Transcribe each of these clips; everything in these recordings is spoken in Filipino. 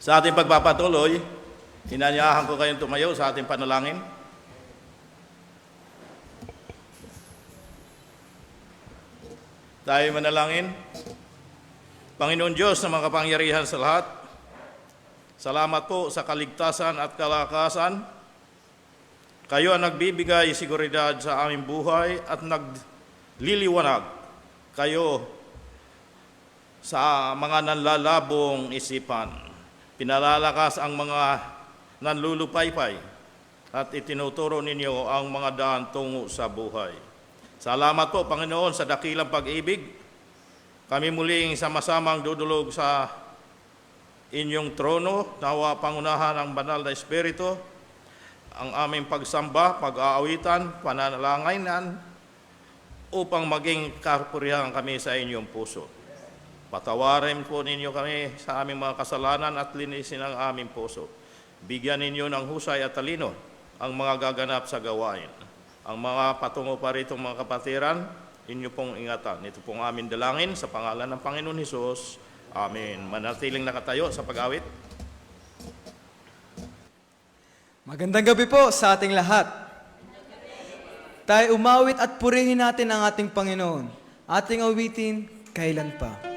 Sa ating pagpapatuloy, inanyahan ko kayong tumayo sa ating panalangin. Tayo manalangin. Panginoon Diyos na makapangyarihan sa lahat, salamat po sa kaligtasan at kalakasan. Kayo ang nagbibigay seguridad sa aming buhay at nagliliwanag kayo sa mga nanlalabong isipan. Pinalalakas ang mga nanlulupaypay at itinuturo ninyo ang mga daan tungo sa buhay. Salamat po, Panginoon, sa dakilang pag-ibig. Kami muling sama-samang dudulog sa inyong trono, nawa pangunahan ang banal na Espiritu, ang aming pagsamba, pag-aawitan, pananalanginan, upang maging kapurihan kami sa inyong puso. Patawarin po ninyo kami sa aming mga kasalanan at linisin ang aming puso. Bigyan ninyo ng husay at talino ang mga gaganap sa gawain. Ang mga patungo pa rito mga kapatiran, inyo pong ingatan. Ito pong aming dalangin sa pangalan ng Panginoon Hesus. Amen. Manatiling nakatayo sa pag-awit. Magandang gabi po sa ating lahat. Tayo umawit at purihin natin ang ating Panginoon. Ating awitin, kailan pa.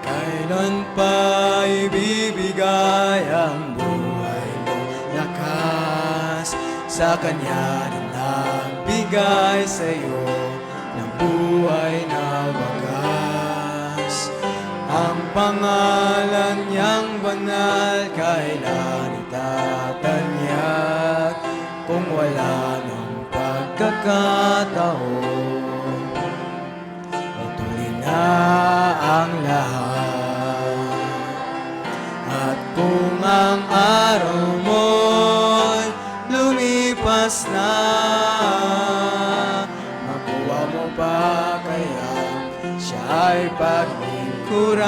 Kailan pa ibibigay ang buhay mo lakas sa Kanya na nagbigay sa iyo ng buhay na wagas. Ang pangalan niyang banal kailan itatanyag kung wala ng pagkakataon. Patuloy na ang lahat. At kung ang araw mo'y lumipas na, makuha mo pa kaya siya ay paglingkuran.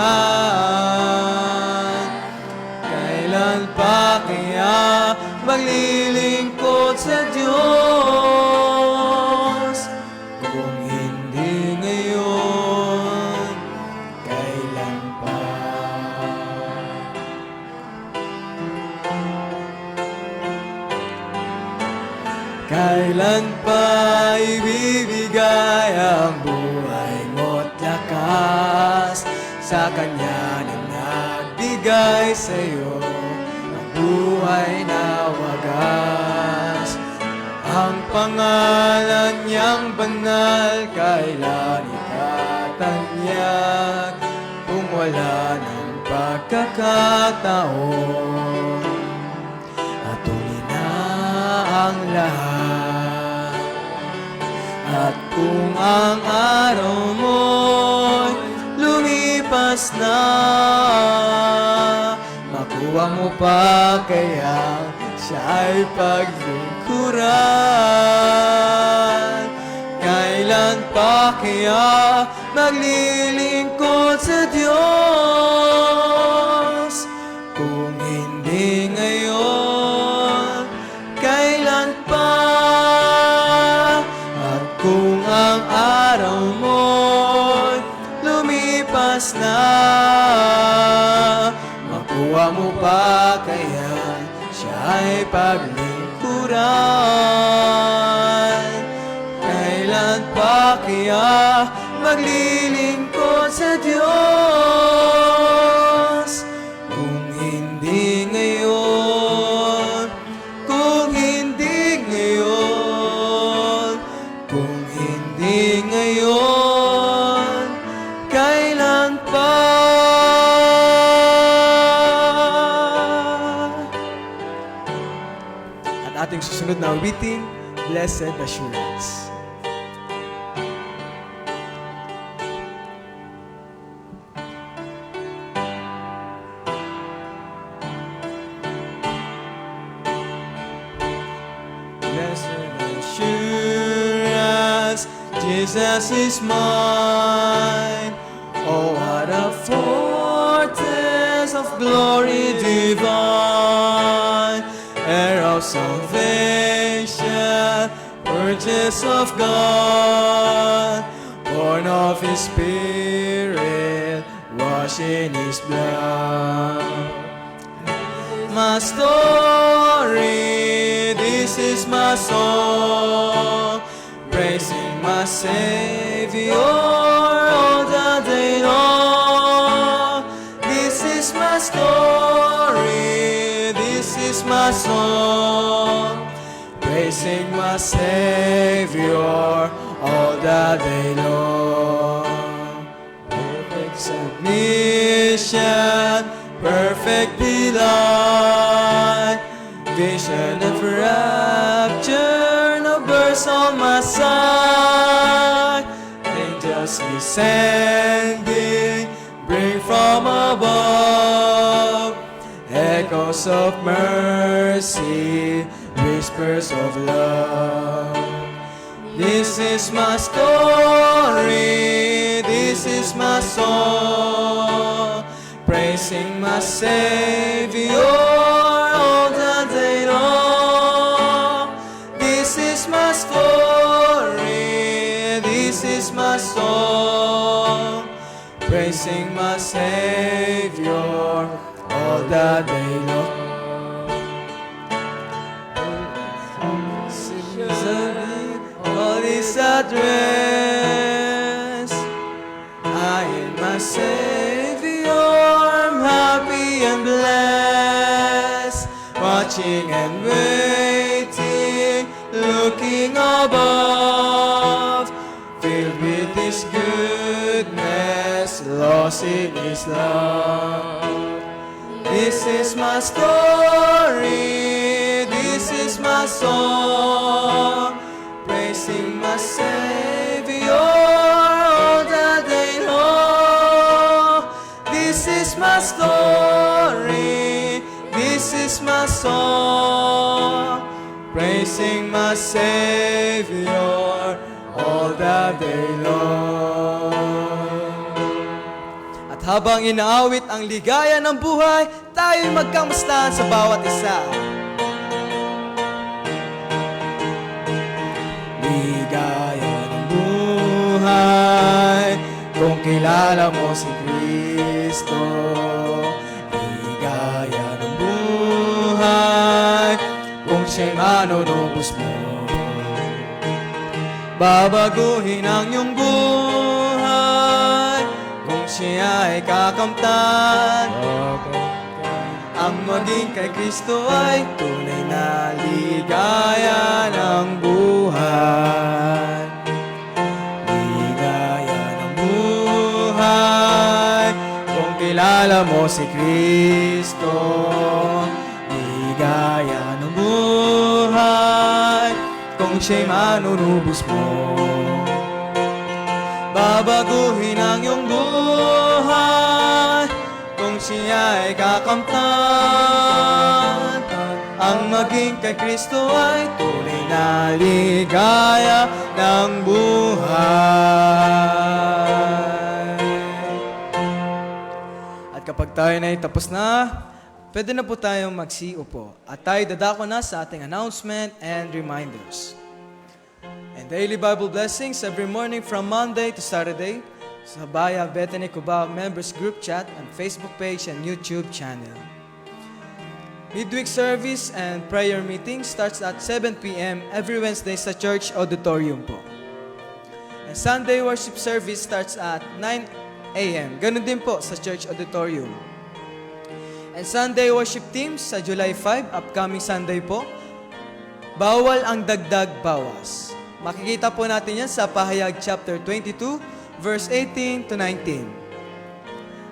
Kailan pa kaya maglilingkod sa Diyos? Kung hindi ngayon, kailan pa? Kailan pa ibibigay ang buhay mo't lakas sa Kanya na nagbigay sa iyo ng buhay na wagas? Ang pangalan niyang banal kailan itatanyag kung wala ng pagkakataon. At tuloy na ang lahat. At kung ang araw mo'y lumipas na, makuha mo pa kaya siya ay paglingkuran. Kailan pa kaya maglilingkod sa Diyos? Kung hindi ngayon, kailan pa? At kung ang araw mo'y lumipas na, makuha mo pa kaya siya ay paglingkuran. Kailan pa kaya maglilingkod sa Diyos? Kung hindi ngayon, kung hindi ngayon, kung hindi ngayon, kailan pa? At ating susunod na awitin, Blessed Assurance. Blessed assurance, Jesus is mine. Oh, what a foretaste of glory divine. of salvation, purchase of God, born of His Spirit, washed in His blood. My story, this is my song, praising my Savior all the day long. This is my story, this is my song, praising my Savior all the day long. Perfect submission, perfect delight, vision of rapture, no burst on my side. Angels descending, bring from above, echoes of mercy, whispers of love. This is my story, this is my song, praising my Savior all the day long. This is my story, this is my song, praising my Savior all the day long. All is at rest, I am my Savior, I'm happy and blessed, watching and waiting, looking above, filled with His goodness, lost in His love. This is my story, this is my song, praising my Savior all the day long. This is my story, this is my song, praising my Savior all the day long. At habang inaawit ang ligaya ng buhay, tayo'y magkamustahan sa bawat isa. Ligaya ng buhay, kung kilala mo si Kristo. Ligaya ng buhay, kung siya'y manunubos mo. Babaguhin ang iyong buhay, kung siya ay kakamtan. Ang maging kay Kristo ay tunay na ligaya ng buhay. Ligaya ng buhay, kung kilala mo si Kristo. Ligaya ng buhay, kung siya'y manunubos mo. Babaguhin ang iyong buhay, kung siya ay kakamtan. Ang maging kay Kristo ay tunay na ligaya ng buhay. At kapag tayo na tapos na, pwede na po tayong magsiupo. At tayo dadako na sa ating announcement and reminders. And daily Bible blessings every morning from Monday to Saturday sa Baya Bethany Cubao Members Group Chat and Facebook page and YouTube channel. Midweek service and prayer meeting starts at 7 p.m. every Wednesday sa church auditorium po. And Sunday worship service starts at 9 a.m. Ganun din po sa church auditorium. And Sunday worship teams sa July 5, upcoming Sunday po. Bawal ang dagdag bawas. Makikita po natin yan sa Pahayag chapter 22, verse 18 to 19.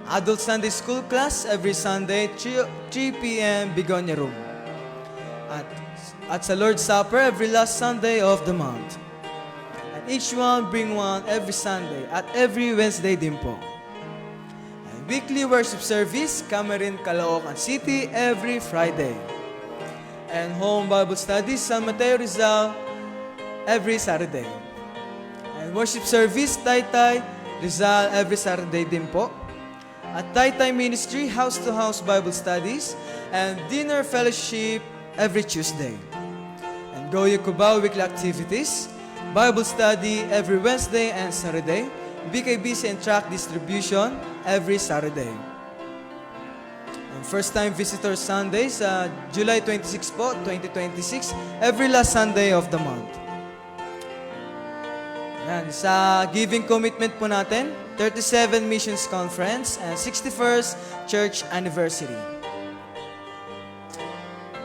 Adult Sunday School class every Sunday, 3 p.m. Begonia Room. At sa Lord's Supper every last Sunday of the month. And each one bring one every Sunday at every Wednesday din po. And weekly worship service, Cameron, Caloocan City every Friday. And home Bible studies, San Mateo, Rizal every Saturday. And worship service, Taytay, Rizal every Saturday din po. At Taytay Ministry, house-to-house Bible studies, and dinner fellowship every Tuesday. And Go Cubao weekly activities, Bible study every Wednesday and Saturday, BKBC and track distribution every Saturday. And first-time visitor Sunday sa July 26 po, 2026, every last Sunday of the month. Yan, sa giving commitment po natin, 37 Missions Conference and 61st Church Anniversary.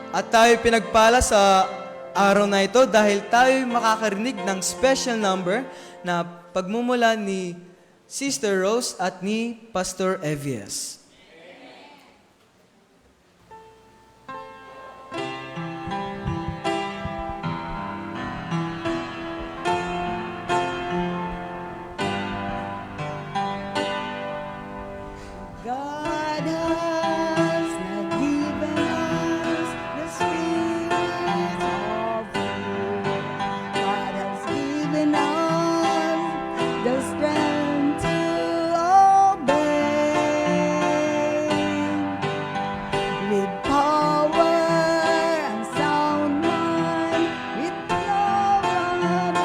At tayo pinagpala sa araw na ito dahil tayo makakarinig ng special number na pagmumula ni Sister Rose at ni Pastor Evies. God has not given us the spirit of fear. God has given us the strength to obey. With power and sound mind, with love and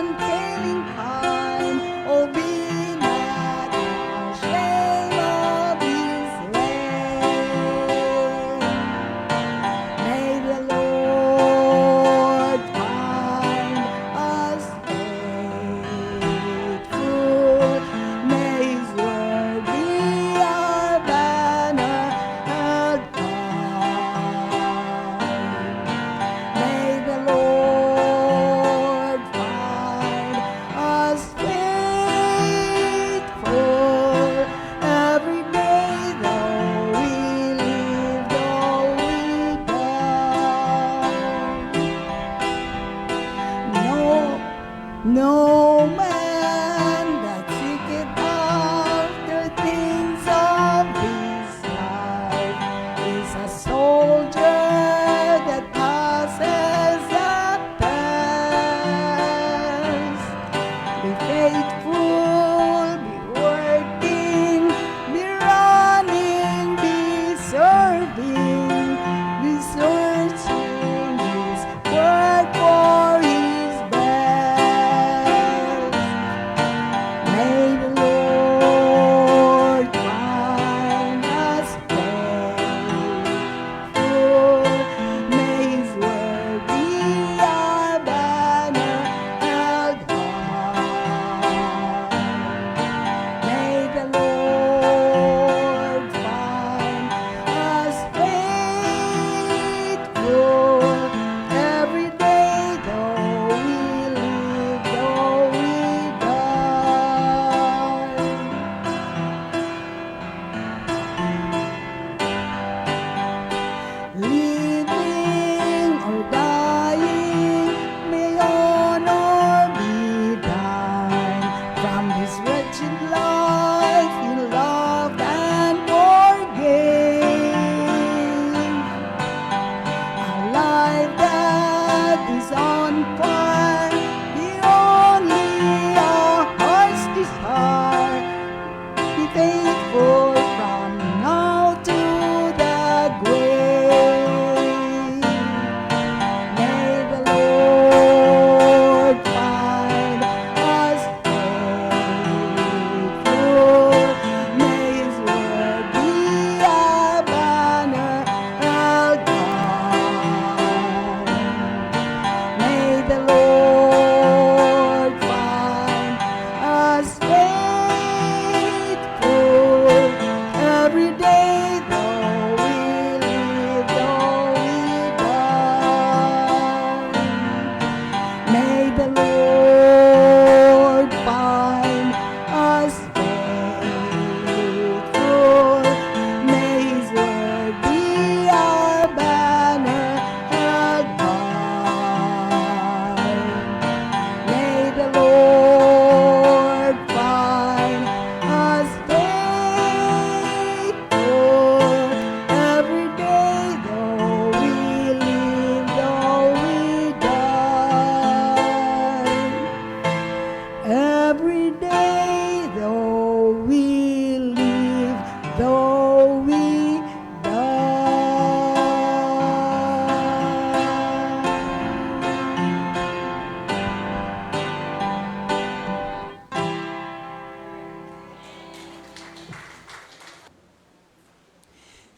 unfailing kind, oh, be not ashamed of His reign. May the Lord find us faithful. May His word be our banner and guide. May the Lord find us faithful every day, though we live, though we die. No man that seeketh after things of this life is a soldier that passes the test. Be faithful, be working, be running, be serving, be searching His word for His best. May the Lord find us faithful.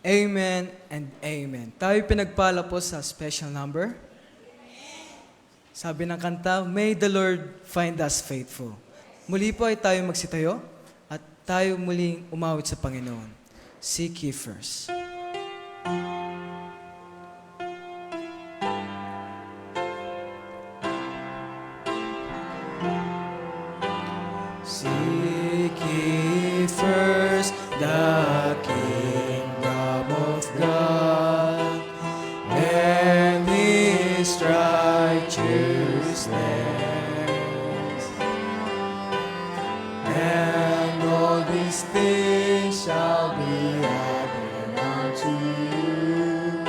Amen and amen. Tayo pinagpala po sa special number. Sabi ng kanta, May the Lord find us faithful. Muli po ay tayo magsitayo at tayo muling umawit sa Panginoon. Seek ye first. Seek ye first the kingdom of God and His righteousness, and all these things shall be added unto you.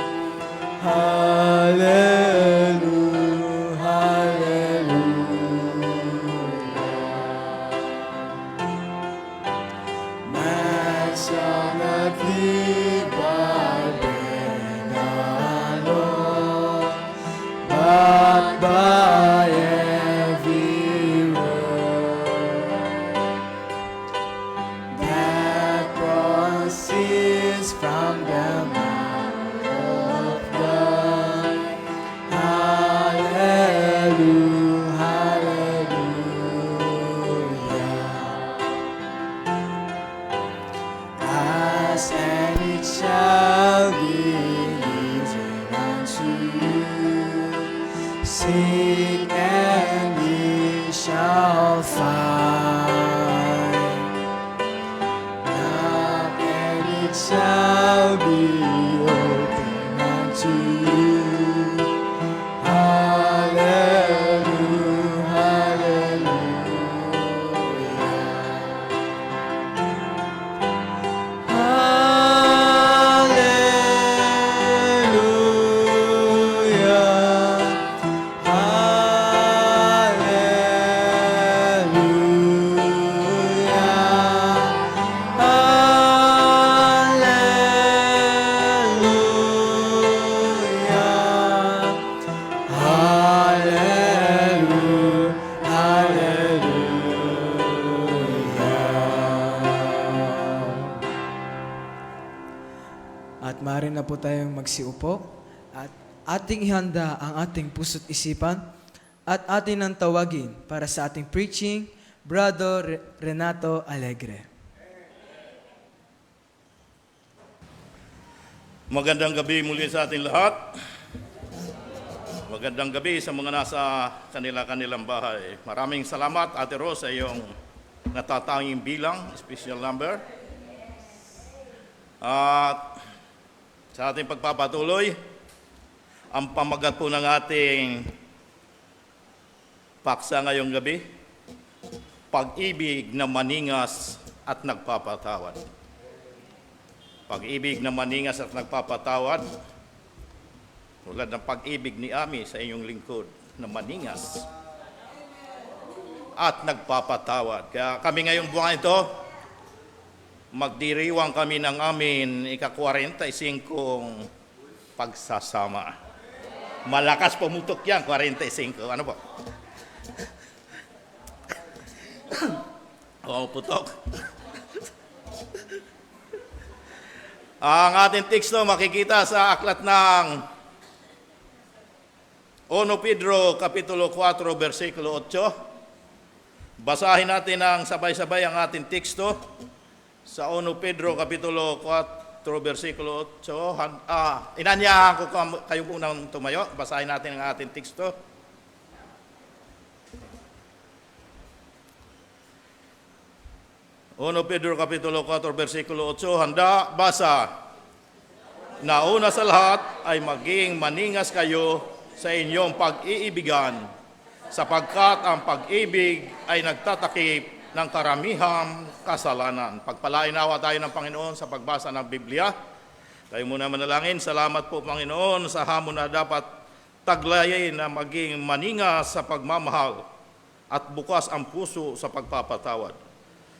Hallelujah, hallelujah. Man shall not live by bread alone, but by every word that proceeds from the mouth of God. Hallelujah, hallelujah. Ask and it shall be given unto you. Seek and ye shall find. Knock and it shall be opened unto you. Hallelujah, hallelujah. At maaari na po tayong magsiupo at ating ihanda ang ating puso't isipan at atin ang tawagin para sa ating preaching, Brother Renato Alegre. Magandang gabi muli sa ating lahat. Magandang gabi sa mga nasa kanilang bahay. Maraming salamat, Ate Rose, sa iyong natatanging bilang, special number. At sa ating pagpapatuloy, ang pamagat po ng ating paksa ngayong gabi, pag-ibig na maningas at nagpapatawad. Pag-ibig na maningas at nagpapatawad, tulad ng pag-ibig ni Ami sa inyong lingkod na maningas at nagpapatawad. Kaya kami ngayong buwan ito, magdiriwang kami ng amin ika-45 pagsasama. Malakas pumutok yan, 45. Ano po? Oo, putok. Ang ating teksto makikita sa aklat ng 1 Pedro Kapitulo 4, versikulo 8. Basahin natin ang sabay-sabay ang ating teksto sa 1 Pedro Kapitulo 4, versikulo 8. Inanyahan ko kayo unang tumayo. Basahin natin ang ating teksto. Pedro Kapitulo 4, versikulo 8. Handa, basa. Nauna sa lahat ay maging maningas kayo sa inyong pag-iibigan, sapagkat ang pag-ibig ay nagtatakip ng karamihang kasalanan. Pagpalain nawa tayo ng Panginoon sa pagbasa ng Biblia. Tayo muna manalangin. Salamat po, Panginoon, sa hamon na dapat taglayin na maging maningas sa pagmamahal at bukas ang puso sa pagpapatawad.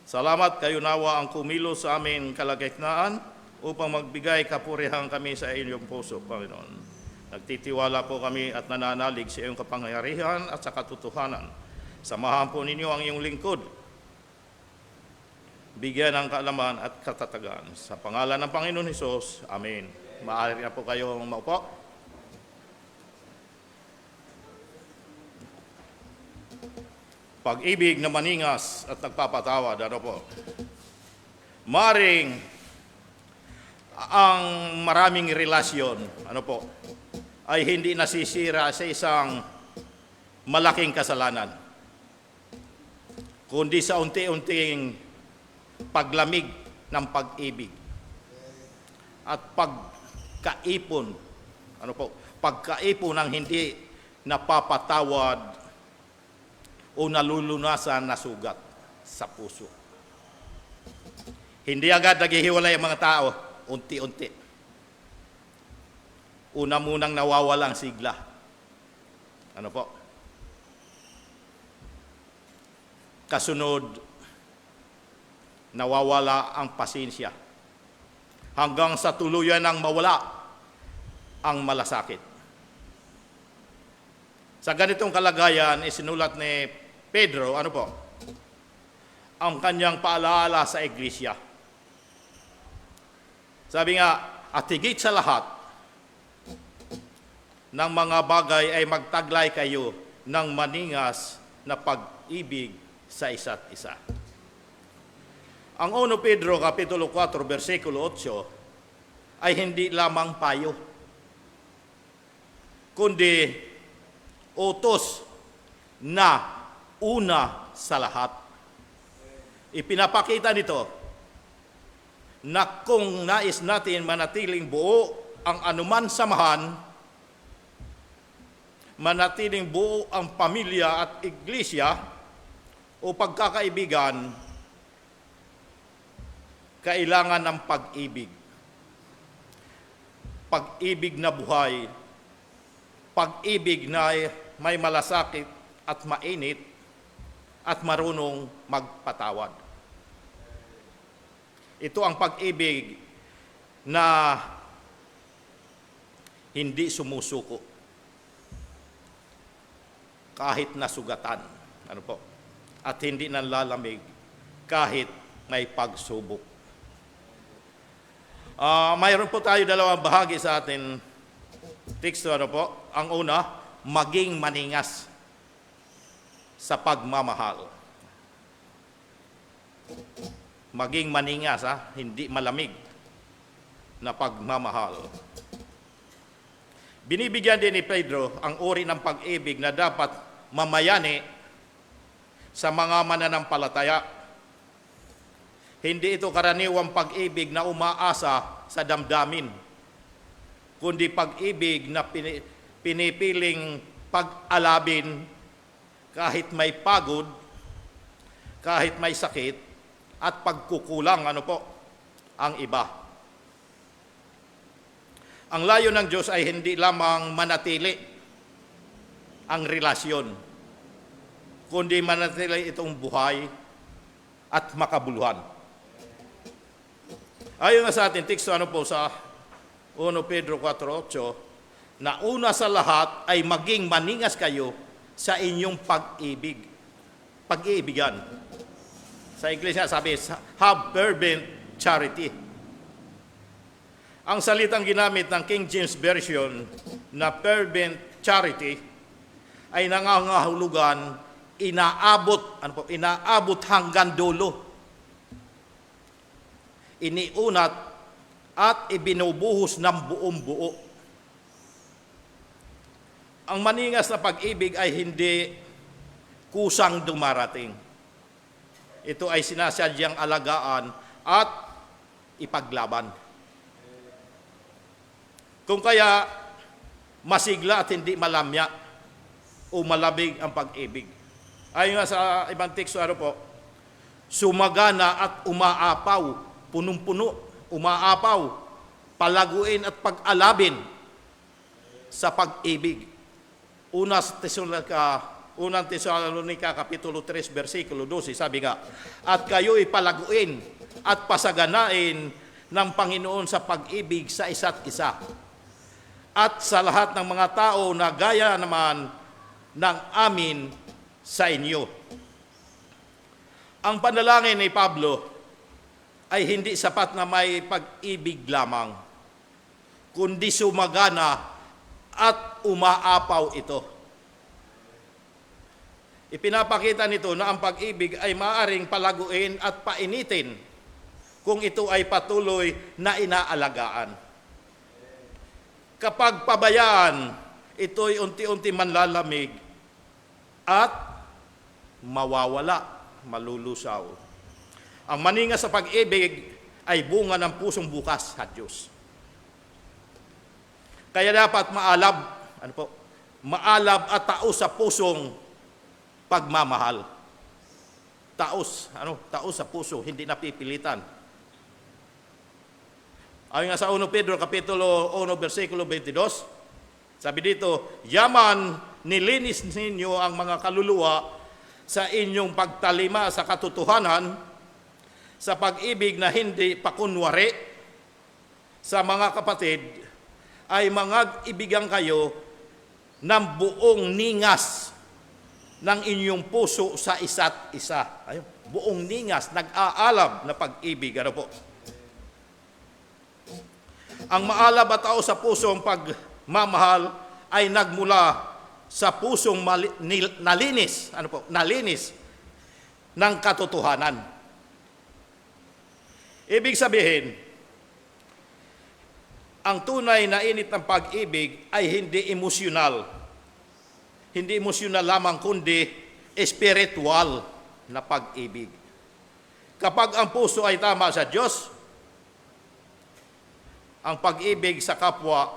Salamat kayo nawa ang kumilos sa amin kalagitnaan upang magbigay kapurihan kami sa inyong puso, Panginoon. Nagtitiwala po kami at nananalig sa iyong kapangyarihan at sa katotohanan. Samahan po ninyo ang iyong lingkod. bigyan ng kaalaman at katatagan. Sa pangalan ng Panginoon Hesus, Amen. Maaari na po kayong maupo. Pag-ibig na maningas at nagpapatawad, ano po? Maring ang maraming relasyon, ano po, ay hindi nasisira sa isang malaking kasalanan, kundi sa unti-unting paglamig ng pag-ibig at pagkaipon, ano po, pagkaipon ng hindi napapatawad o nalulunasan na sugat sa puso. Hindi agad naghihiwalay ang mga tao, unti-unti. Una munang nawawala ang sigla. Ano po? Kasunod, nawawala ang pasensya. Hanggang sa tuluyan ng mawala ang malasakit. Sa ganitong kalagayan, isinulat ni Pedro, ano po? Ang kanyang paalaala sa iglesia. Sabi nga, at higit sa lahat ng mga bagay ay magtaglay kayo ng maningas na pag-ibig sa isa't isa. Ang 1 Pedro Kapitulo 4, versikulo 8 ay hindi lamang payo, kundi utos na una sa lahat. Ipinapakita nito na kung nais natin manatiling buo ang anuman samahan, manatiling buo ang pamilya at iglesia o pagkakaibigan, kailangan ng pag-ibig. Pag-ibig na buhay, pag-ibig na may malasakit at mainit at marunong magpatawad. Ito ang pag-ibig na hindi sumusuko kahit nasugatan, ano po, at hindi nanlalamig kahit may pagsubok. Mayroon po tayo dalawang bahagi sa atin teksto, ano po. Ang una, maging maningas sa pagmamahal. Maging maningas, hindi malamig na pagmamahal. Binibigyan din ni Pedro ang uri ng pag-ibig na dapat mamayani sa mga mananampalataya. Hindi ito karaniwang pag-ibig na umaasa sa damdamin, kundi pag-ibig na pinipiling pag-alabin kahit may pagod, kahit may sakit, at pagkukulang, ano po, ang iba. Ang layo ng Diyos ay hindi lamang manatili ang relasyon, kundi manatili itong buhay at makabuluhan. Ayon na sa atin, teksto ano po sa 1 Pedro 4:8, na una sa lahat ay maging maningas kayo sa inyong pag-ibig. Pag-iibigan. Sa iglesia sabi, have fervent charity. Ang salitang ginamit ng King James Version na fervent charity ay nangangahulugan inaabot hanggang dulo. Iniunat at ibinubuhos ng buong buo. Ang maningas na pag-ibig ay hindi kusang dumarating. Ito ay sinasadyang alagaan at ipaglaban. Kung kaya masigla at hindi malamya o malabig ang pag-ibig. Ayon nga sa ibang teksto, ano po, sumagana at umaapaw, punong-puno, umaapaw, palaguin at pag-alabin sa pag-ibig. Unang Tesalonica Kapitulo 3, versikulo 12, sabi nga, at kayo'y palaguin at pasaganain ng Panginoon sa pag-ibig sa isa't isa. At sa lahat ng mga tao na gaya naman ng amin sa inyo. Ang panalangin ni Pablo ay hindi sapat na may pag-ibig lamang, kundi sumagana at umaapaw ito. Ipinapakita nito na ang pag-ibig ay maaaring palaguin at painitin kung ito ay patuloy na inaalagaan. Kapag pabayaan, ito'y unti-unti manlalamig at mawawala, malulusaw. Ang maninga sa pag-ibig ay bunga ng pusong bukas sa Diyos. Kaya dapat maalab at taos sa pusong pagmamahal. Taos sa puso, hindi napipilitan. Ayon nga sa 1 Pedro Kapitulo 1, versikulo 22, sabi dito, yaman nilinis ninyo ang mga kaluluwa sa inyong pagtalima sa katotohanan, sa pag-ibig na hindi pakunwari. Sa mga kapatid, ay mga ibigan kayo ng buong ningas ng inyong puso sa isa't isa. Ayun, buong ningas, nag-aalab na pag-ibig. Ano po? Ang maalab at tao sa pusong pagmamahal ay nagmula sa pusong nalinis, nalinis ng katotohanan. Ibig sabihin, ang tunay na init ng pag-ibig ay hindi emosyonal. Hindi emosyonal lamang, kundi espiritual na pag-ibig. Kapag ang puso ay tama sa Diyos, ang pag-ibig sa kapwa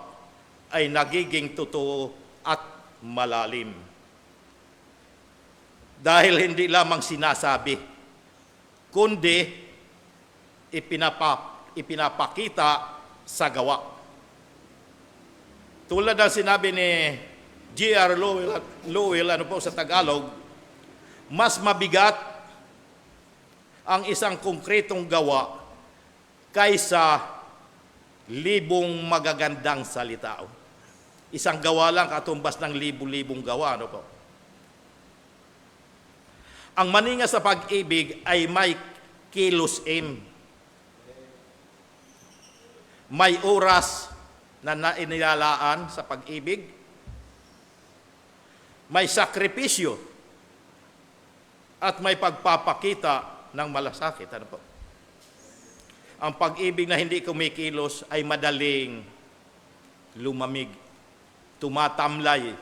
ay nagiging totoo at malalim. Dahil hindi lamang sinasabi, kundi ipinapakita sa gawa. Tulad ng sinabi ni J.R. Lowell, sa Tagalog, mas mabigat ang isang konkretong gawa kaysa libong magagandang salita. Isang gawa lang katumbas ng libu-libong gawa. Ang maninga sa pag-ibig ay may kilos aim. May oras na inilalaan sa pag-ibig. May sakripisyo at may pagpapakita ng malasakit. Ang pag-ibig na hindi kumikilos ay madaling lumamig, tumatamlay.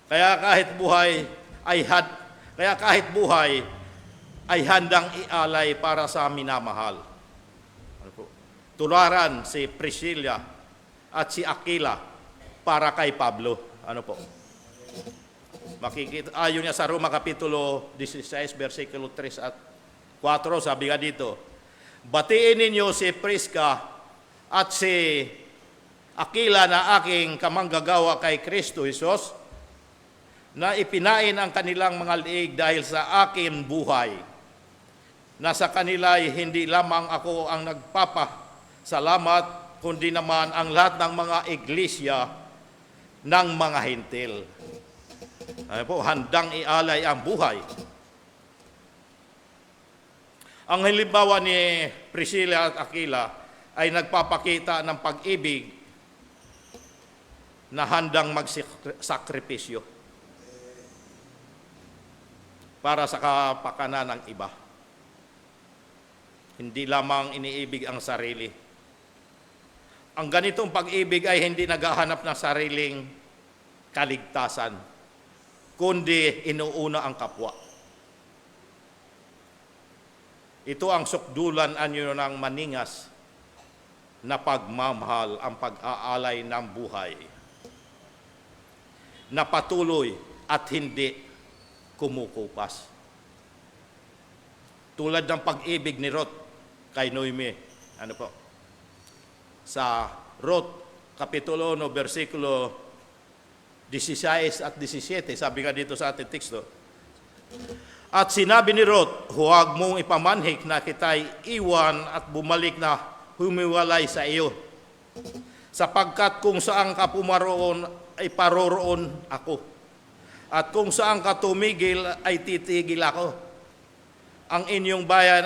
Kaya kahit buhay ay handang ialay para sa minamahal. Tularan si Priscilla at si Aquila para kay Pablo. Makikita, ayon niya sa Roma Kapitulo 16, versikulo 3 at 4, sabi nga dito, batiin ninyo si Prisca at si Aquila na aking kamanggagawa kay Kristo Jesus, na ipinain ang kanilang mga liig dahil sa akin buhay. Na sa kanila ay hindi lamang ako ang nagpapasalamat, kundi naman ang lahat ng mga iglesia ng mga hintil. Handang ialay ang buhay. Ang halimbawa ni Priscilla at Aquila ay nagpapakita ng pag-ibig na handang magsakripisyo para sa kapakanan ng iba. Hindi lamang iniibig ang sarili. Ang ganitong pag-ibig ay hindi naghahanap ng sariling kaligtasan, kundi inuuna ang kapwa. Ito ang sukdulan anyo ng maningas na pagmamahal, ang pag-aalay ng buhay, na patuloy at hindi kumukupas. Tulad ng pag-ibig ni Ruth kay Noemi. Sa Ruth, Kapitulo 1, versikulo 16 at 17, sabi nga dito sa ating teksto, at sinabi ni Ruth, huwag mong ipamanhik na kita'y iwan at bumalik na humiwalay sa iyo, sapagkat kung saan ka pumaroon ay paroroon ako, At kung saan ka tumigil, ay titigil ako. Ang inyong bayan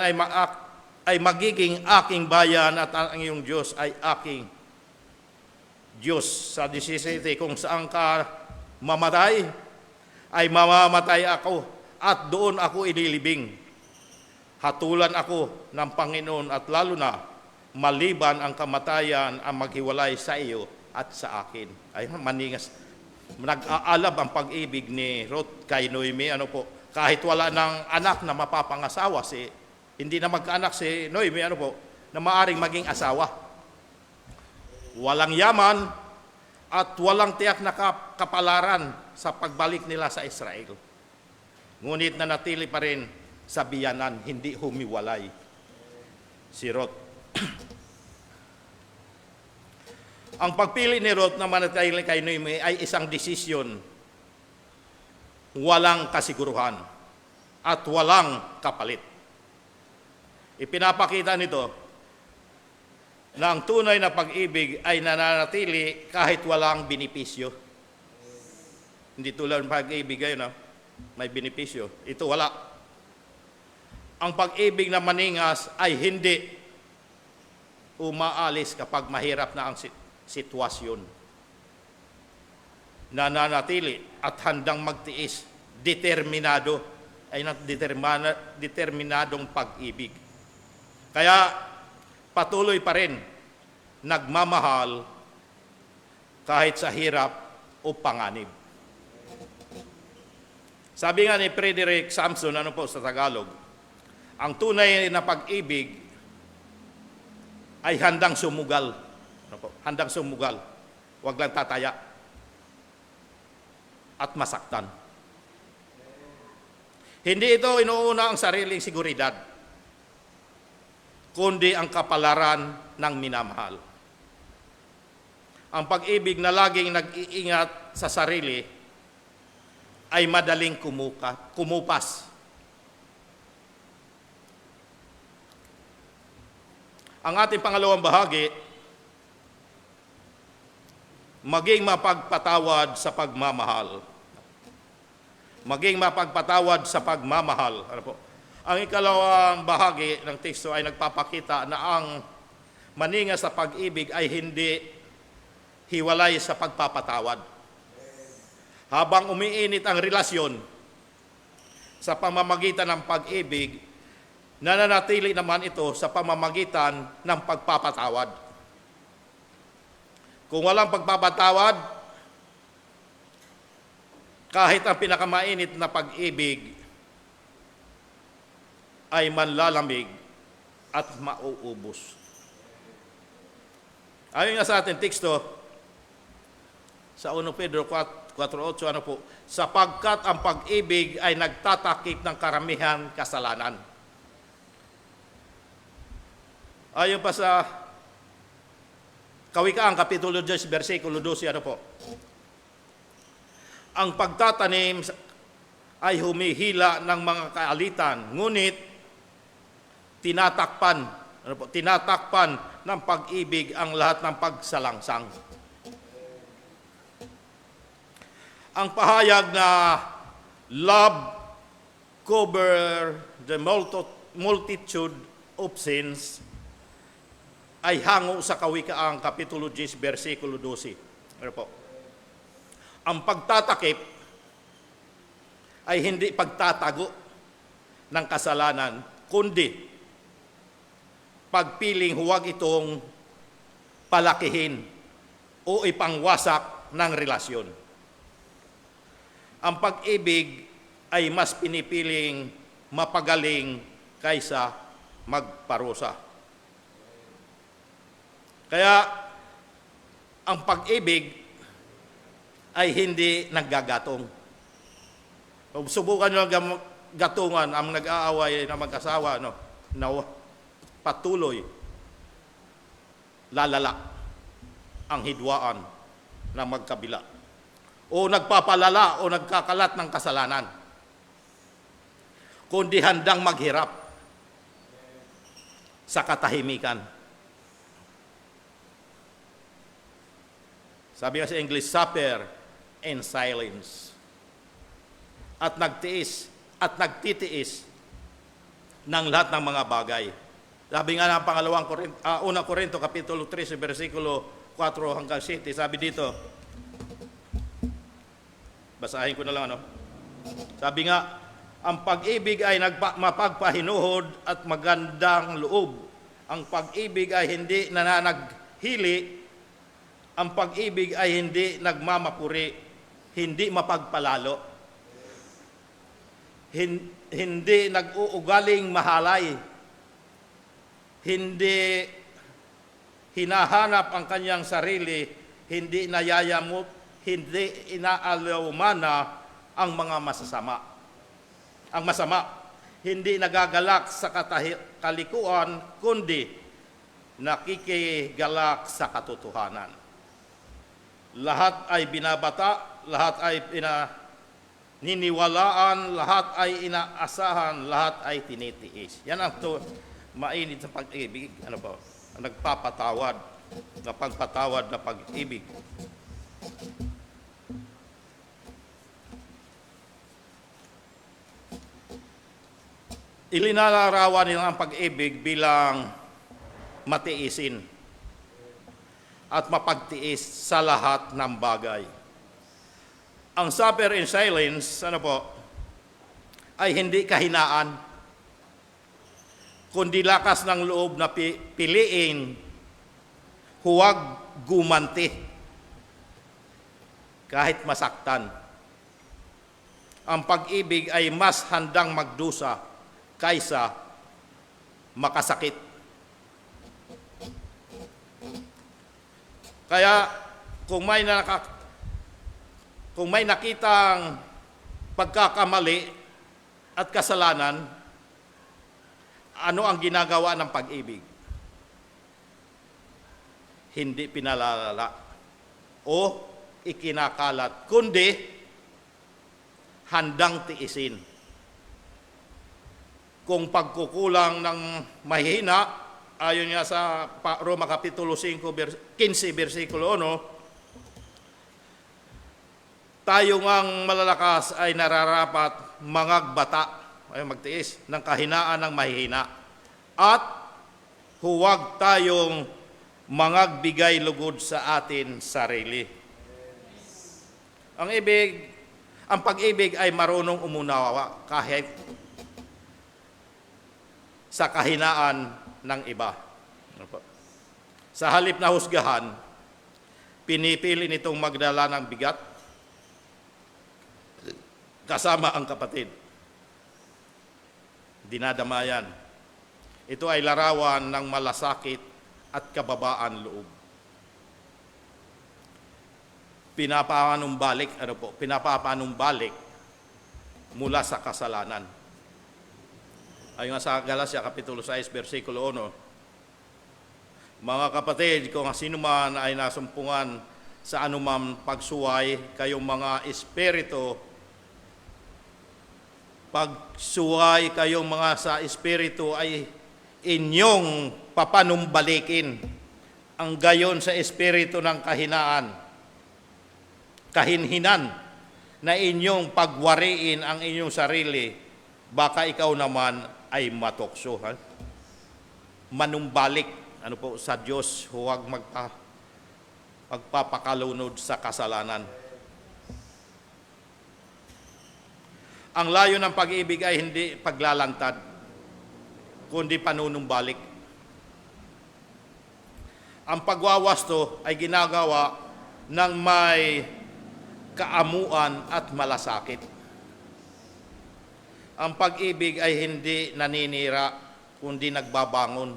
ay magiging aking bayan at ang iyong Diyos ay aking Diyos. Sa 17, kung saan ka mamatay, ay mamamatay ako at doon ako ililibing. Hatulan ako ng Panginoon at lalo na maliban ang kamatayan ang maghiwalay sa iyo at sa akin. Ay maningas. Nag-aalab ang pag-ibig ni Ruth kay Noemi. Kahit wala ng anak na mapapangasawa, hindi na magkaanak si Noemi, na maaring maging asawa. Walang yaman at walang tiyak na kapalaran sa pagbalik nila sa Israel. Ngunit nanatili pa rin sa biyanan, hindi humiwalay si Ruth. Ang pagpili ni Ruth na manatili kay Noemi ay isang desisyon, walang kasiguruhan at walang kapalit. Ipinapakita nito na ang tunay na pag-ibig ay nananatili kahit walang benepisyo. Hindi tulad ng pag-ibig ngayon, may benepisyo. Ito wala. Ang pag-ibig na maningas ay hindi umaalis kapag mahirap na ang sitwasyon. Nananatili at handang magtiis, determinado, ay determinadong pag-ibig. Kaya patuloy pa rin nagmamahal kahit sa hirap o panganib. Sabi nga ni Frederick Sampson, sa Tagalog, ang tunay na pag-ibig ay handang sumugal. Handang sumugal. Huwag lang tataya at masaktan. Hindi ito inuuna ang sariling seguridad, kundi ang kapalaran ng minamahal. Ang pag-ibig na laging nag-iingat sa sarili ay madaling kumupas. Ang ating pangalawang bahagi, maging mapagpatawad sa pagmamahal. Maging mapagpatawad sa pagmamahal. Ang ikalawang bahagi ng teksto ay nagpapakita na ang maningas sa pag-ibig ay hindi hiwalay sa pagpapatawad. Habang umiinit ang relasyon sa pamamagitan ng pag-ibig, nananatili naman ito sa pamamagitan ng pagpapatawad. Kung walang pagpapatawad, kahit ang pinakamainit na pag-ibig ay manlalamig at mauubos. Ayon nga sa ating teksto, sa 1 Pedro 4:8, sapagkat ang pag-ibig ay nagtatakip ng karamihan kasalanan. Ayon pa sa Kawikaan, Kapitulo 10, versikulo 12, ang pagtatanim ay humihila ng mga kaalitan, ngunit tinatakpan ng pag-ibig ang lahat ng pagsalangsang. Ang pahayag na love cover the multitude of sins ay hango sa Kawikaan, Kapitulo 10, versikulo 12. Ang pagtatakip ay hindi pagtatago ng kasalanan, kundi pagpiling huwag itong palakihin o ipangwasak ng relasyon. Ang pag-ibig ay mas pinipiling mapagaling kaysa magparusa. Kaya ang pag-ibig ay hindi naggagatong. Subukan nyo ang gatungan ang nag-aaway na mag-asawa, na patuloy lalala ang hidwaan ng magkabila. O nagpapalala o nagkakalat ng kasalanan. Kundi handang maghirap sa katahimikan. Sabi nga sa English, suffer in silence. at nagtiis at nagtitiis ng lahat ng mga bagay. Sabi nga ng unang Korinto, Kapitulo 13, versikulo 4 hanggang 7, sabi dito, basahin ko na lang, sabi nga, ang pag-ibig ay mapagpahinuhod at magandang loob. Ang pag-ibig ay hindi nananaghili. Ang pag-ibig ay hindi nagmamapuri, hindi mapagpalalo. Hindi nag-uugaling mahalay. Hindi hinahanap ang kanyang sarili, hindi nayayamot, hindi inaalumana ang mga masama, hindi nagagalak sa kalikuan, kundi nakikigalak sa katotohanan. Lahat ay binabata, lahat ay niniwalaan, lahat ay inaasahan, lahat ay tinitiis. Yan ang mainit sa pag-ibig. Nagpapatawad, napagpatawad na pag-ibig. Ilinalarawan nila ang pag-ibig bilang matiisin at mapagtiis sa lahat ng bagay. Ang suffer in silence, ay hindi kahinaan, kundi lakas ng loob na piliin, huwag gumanti, kahit masaktan. Ang pag-ibig ay mas handang magdusa kaysa makasakit. Kaya kung may nakitang pagkakamali at kasalanan, ano ang ginagawa ng pag-ibig? Hindi pinalalala o ikinakalat, kundi handang tiisin. Kung pagkukulang ng mahina, ayon nga sa Roma Kapitulo 15, versikulo 1, tayo ngang malalakas ay nararapat mangagbata, ay magtiis ng kahinaan ng mahihina, at huwag tayong mangagbigay lugod sa atin sarili. Ang pag-ibig ay marunong umunawa kahit sa kahinaan ng iba. Sa halip na husgahan, pinipili nitong magdala ng bigat kasama ang kapatid. Dinadamayan. Ito ay larawan ng malasakit at kababaan loob. Pinapapanumbalik mula sa kasalanan. Ayon sa Galatia Kapitulo 6, versikulo 1, mga kapatid, kung sino man ay nasumpungan sa anumang pagsuway, kayong mga espiritu, pagsuway kayong mga sa espiritu ay inyong papanumbalikin. Ang gayon sa espiritu ng kahinhinan, na inyong pagwariin ang inyong sarili, baka ikaw naman ay matokso. Manumbalik sa Diyos, huwag magpapakalunod sa kasalanan. Ang layo ng pag-ibig ay hindi paglalantad, kundi panunumbalik. Ang pagwawasto ay ginagawa ng may kaamuan at malasakit. Ang pag-ibig ay hindi naninira, kundi nagbabangon.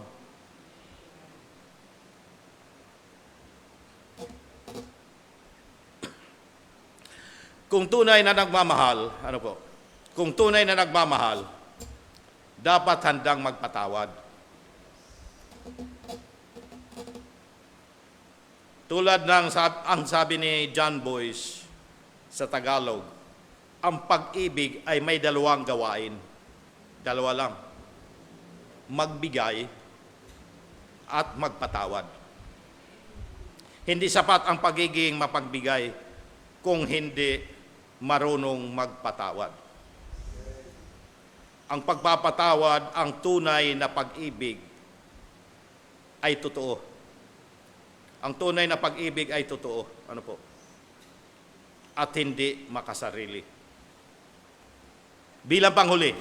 Kung tunay na nagmamahal, Kung tunay na nagmamahal, dapat handang magpatawad. Tulad ng ang sabi ni John Boyce sa Tagalog, ang pag-ibig ay may dalawang gawain. Dalawa lang. Magbigay at magpatawad. Hindi sapat ang pagiging mapagbigay kung hindi marunong magpatawad. ang pagpapatawad, ang tunay na pag-ibig ay totoo. Ang tunay na pag-ibig ay totoo. Ano po? At hindi makasarili. Bilang panghuli,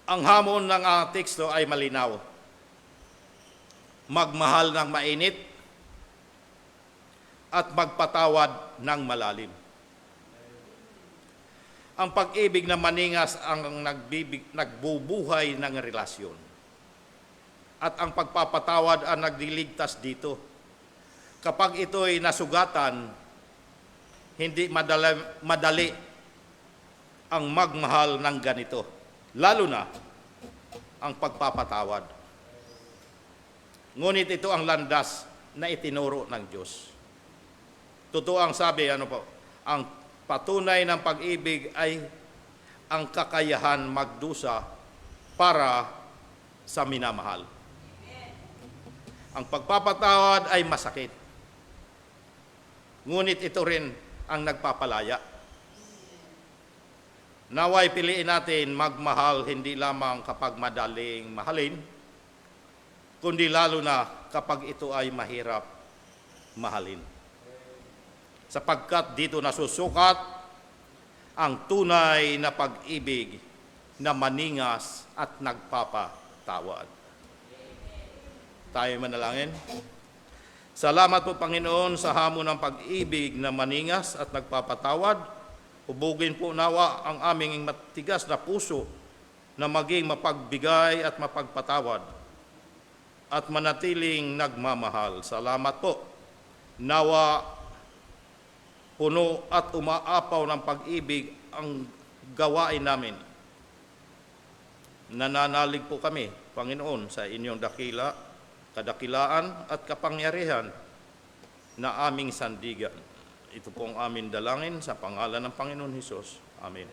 ang hamon ng teksto ay malinaw. Magmahal ng mainit at magpatawad ng malalim. Ang pag-ibig na maningas ang nagbubuhay ng relasyon. At ang pagpapatawad ang nagliligtas dito. Kapag ito'y nasugatan, hindi madali ang magmahal ng ganito. Lalo na ang pagpapatawad. Ngunit ito ang landas na itinuro ng Diyos. Totoo ang sabi, ang patunay ng pag-ibig ay ang kakayahan magdusa para sa minamahal. Ang pagpapatawad ay masakit. Ngunit ito rin ang nagpapalaya. Naway piliin natin magmahal hindi lamang kapag madaling mahalin, kundi lalo na kapag ito ay mahirap mahalin. Sapagkat dito nasusukat ang tunay na pag-ibig na maningas at nagpapatawad. Tayo manalangin. Salamat po, Panginoon, sa hamon ng pag-ibig na maningas at nagpapatawad. Hubugin po nawa ang aming matigas na puso na maging mapagbigay at mapagpatawad at manatiling nagmamahal. Salamat po. Nawa puno at umaapaw ng pag-ibig ang gawain namin. Nananalig po kami, Panginoon, sa inyong kadakilaan at kapangyarihan na aming sandigan. Ito po ang aming dalangin sa pangalan ng Panginoon Hesus. Amen.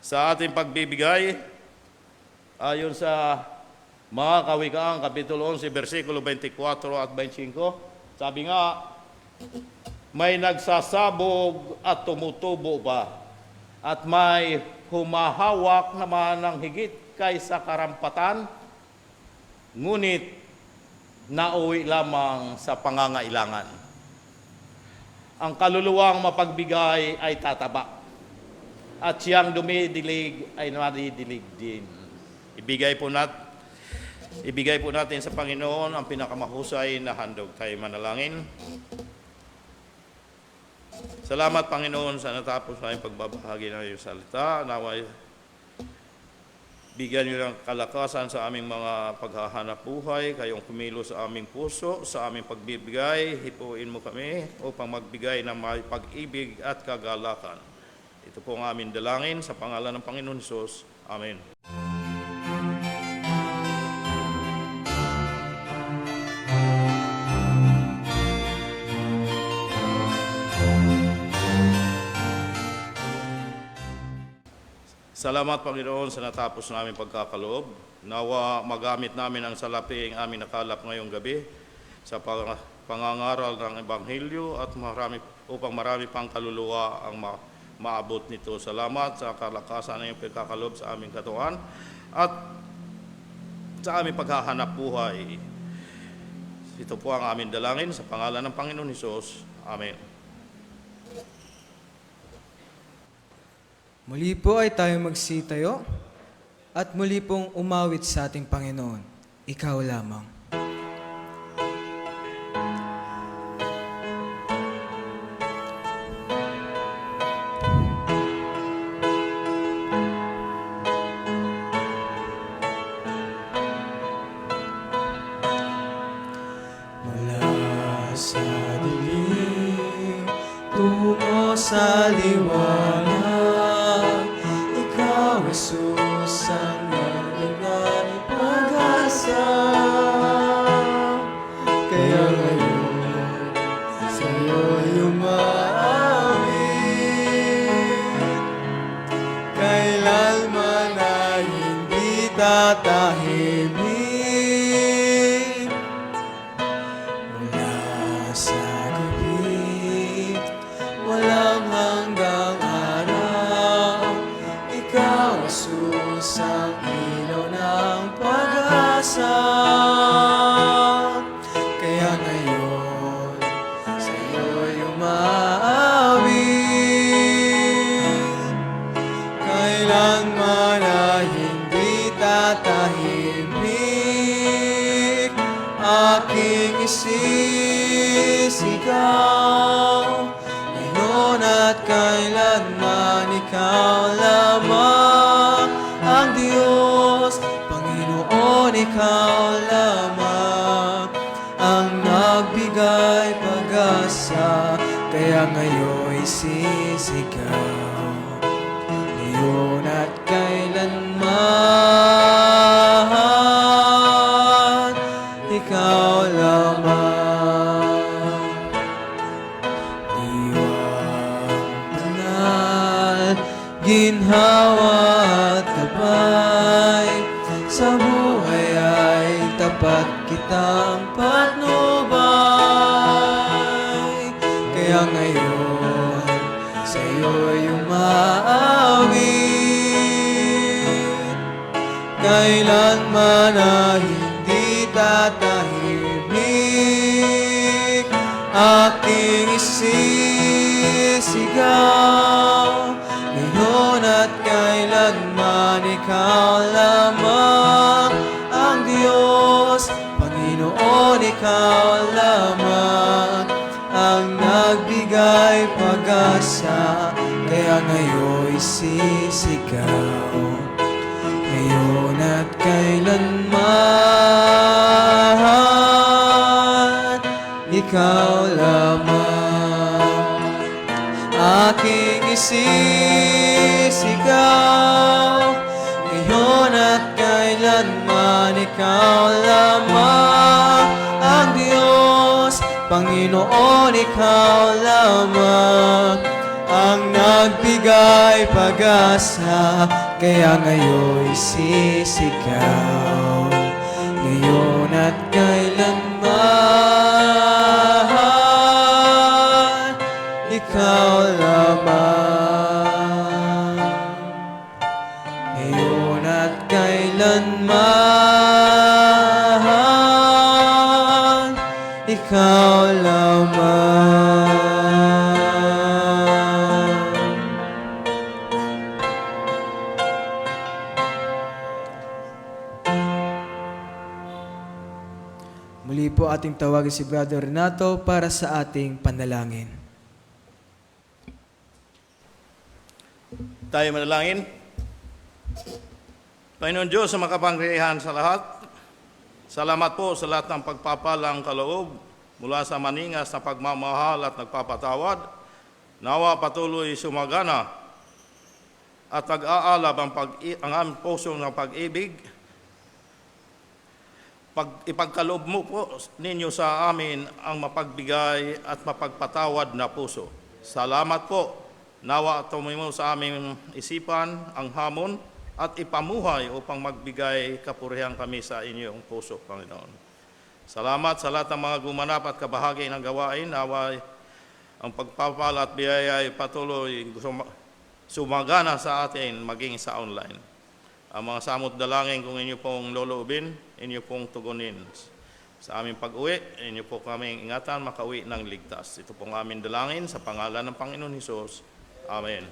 Sa ating pagbibigay, ayon sa mga Kawikaan, Kapitulo 11, versikulo 24 at 25, sabi nga, may nagsasabog at tumutubo pa, at may humahawak naman ng higit kaysa karampatan, ngunit nauwi lamang sa pangangailangan. Ang kaluluwang mapagbigay ay tataba, at siyang dumidilig ay nadidilig din. Ibigay po natin sa Panginoon ang pinakamahusay na handog. Tayo manalangin. Salamat, Panginoon, sa natapos na yung pagbabahagi ng iyong salita. Naway bigyan niyo ng kalakasan sa aming mga paghahanap buhay, kayong kumilos sa aming puso, sa aming pagbibigay, hipuin mo kami upang magbigay ng may pag-ibig at kagalakan. Ito po ang aming dalangin sa pangalan ng Panginoon Hesus. Amen. Salamat, Panginoon, sa natapos namin pagkakaloob. Nawa magamit namin ang salapi ang aming nakalap ngayong gabi sa pangangaral ng Ebanghelyo at upang marami pang kaluluwa ang maabot nito. Salamat sa kalakasan ng iyong pagkakaloob sa aming katawan at sa aming paghahanap buhay. Ito po ang aming dalangin sa pangalan ng Panginoon Hesus. Amen. Muli po ay tayo magsitayo at muli pong umawit sa ating Panginoon. Ikaw lamang. Mula sa dilim tungo sa liwanag, Jesus ang nabigay pag-asa. Kaya ngayon sa'yo'y umawit, kailanman ay hindi tatahimik. Mula sa isisigaw, ngayon at kailanman ikaw lamang ang Diyos, Panginoon, ikaw lamang ang nagbigay pag-asa, kaya ngayon isisigaw, ngayon at kailanman ikaw lamang. Diwang banal, ginhawa at gabay, sa buhay ay tapat kitang patnubay, kaya ngayon sa'yo'y umaawit, kailanman na hindi tatahimik, aking isisigaw, ngayon at kailanman ikaw lamang ang Diyos, Panginoon, ikaw lamang ang nagbigay pag-asa, kaya ngayon sisigaw, ngayon at kailanman ikaw lamang, aking isisigaw, ngayon at kailanman ikaw lamang ang Diyos, Panginoon, ikaw lamang ang nagbigay pag-asa, kaya ngayon sisigaw, ngayon at kailanman ikaw lamang, ngayon at kailanman ikaw lamang. Muli po ating tawagin si Brother Renato para sa ating panalangin. Tayo manalangin. Panginoon Diyos sa makapangyarihan sa lahat, salamat po sa lahat ng pagpapalang kaloob mula sa maningas na pagmamahal at nagpapatawad. Nawa patuloy sumagana at nag-aalab ang aming puso ng pag-ibig. Ipagkaloob mo po ninyo sa amin ang mapagbigay at mapagpatawad na puso. Salamat po. Nawa tumimo sa aming isipan ang hamon at ipamuhay upang magbigay kapurihan kami sa inyong puso, Panginoon. Salamat sa lahat ng mga gumanap at kabahagi ng gawain. Nawa ang pagpapala at biyaya ay patuloy sumagana sa atin maging sa online. Ang mga samot dalangin kung inyo pong loloobin, inyo pong tugunin. Sa aming pag-uwi, inyo po kaming ingatan makauwi ng ligtas. Ito pong aming dalangin sa pangalan ng Panginoon Hesus. Amen.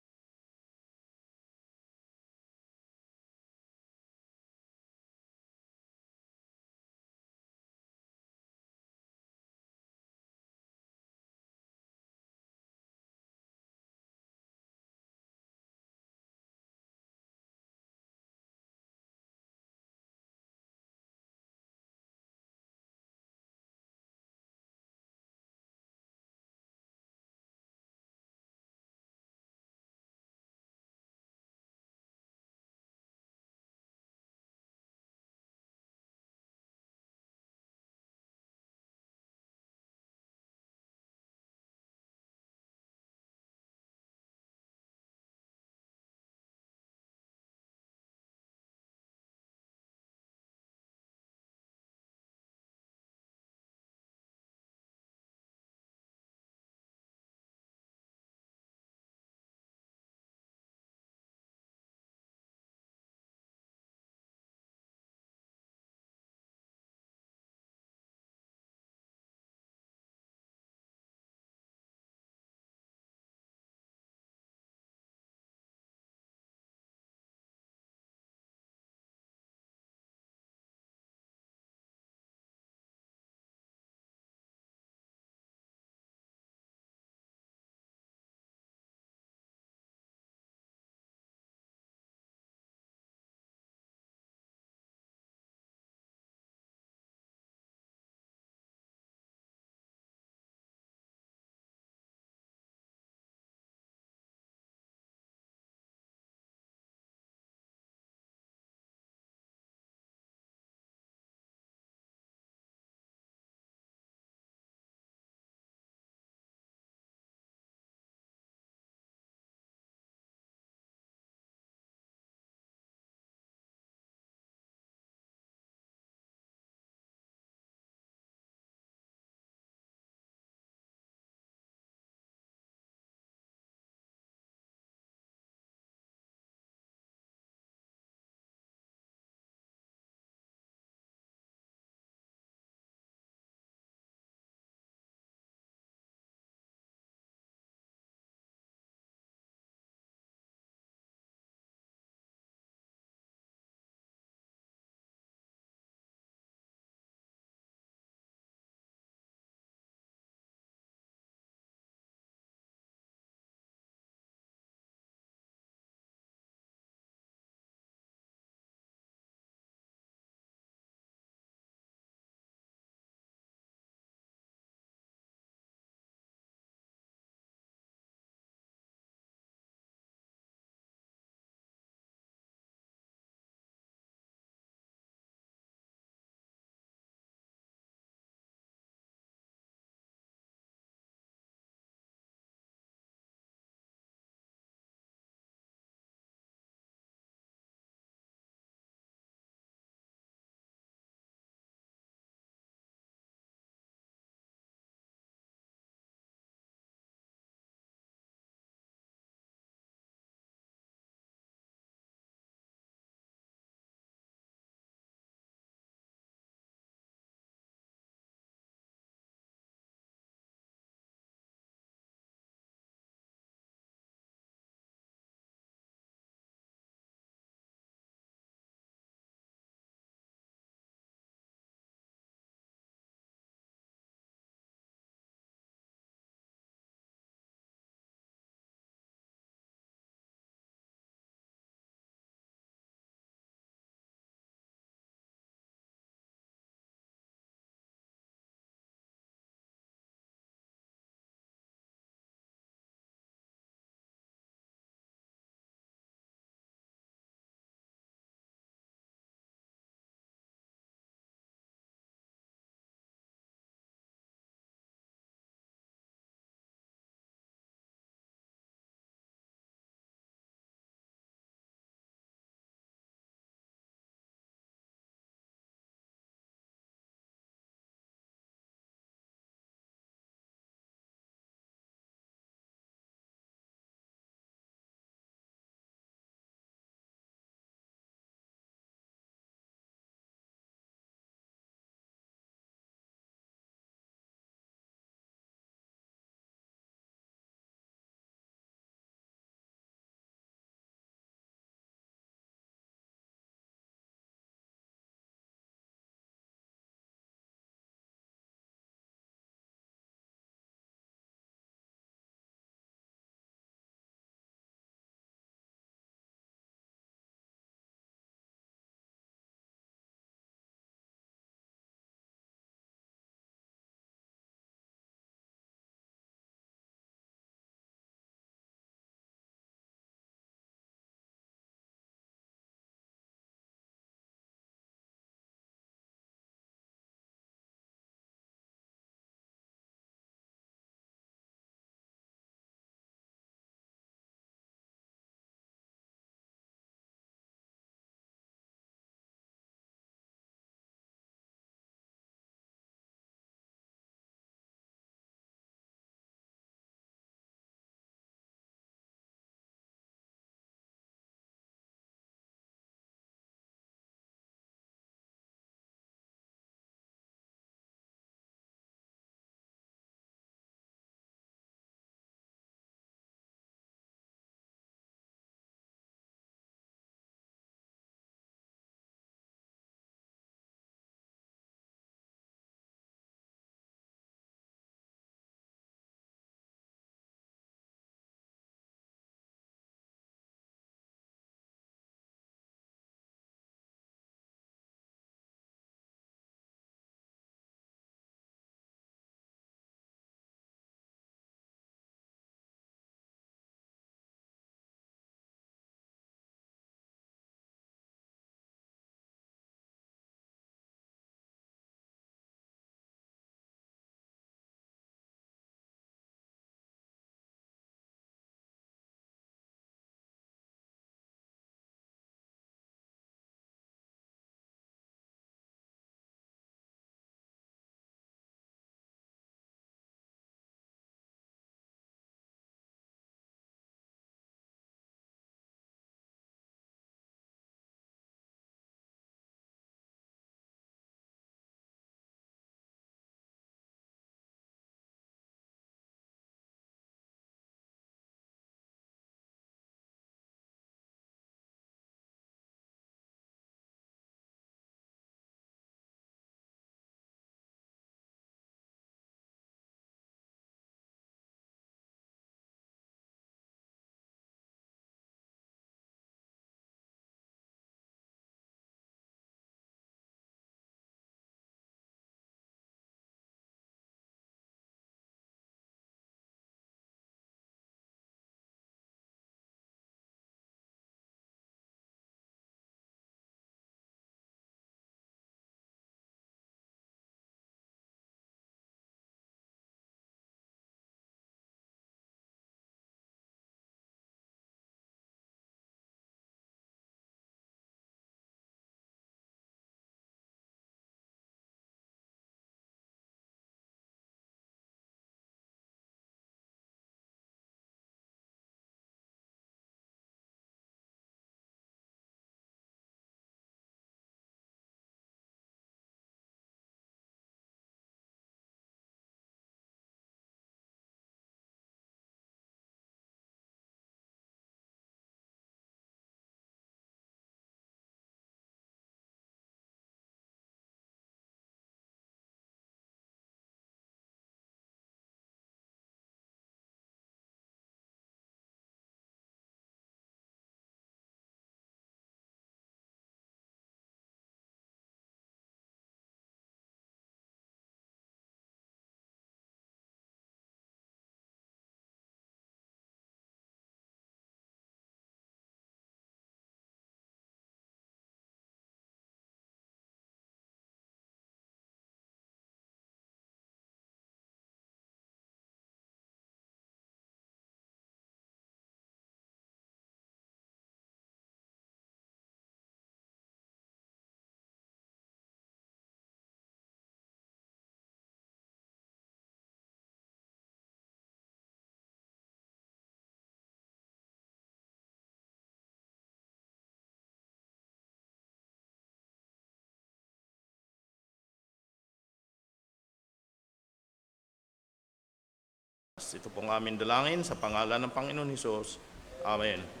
Ito pong aming dalangin sa pangalan ng Panginoon Hesus. Amen.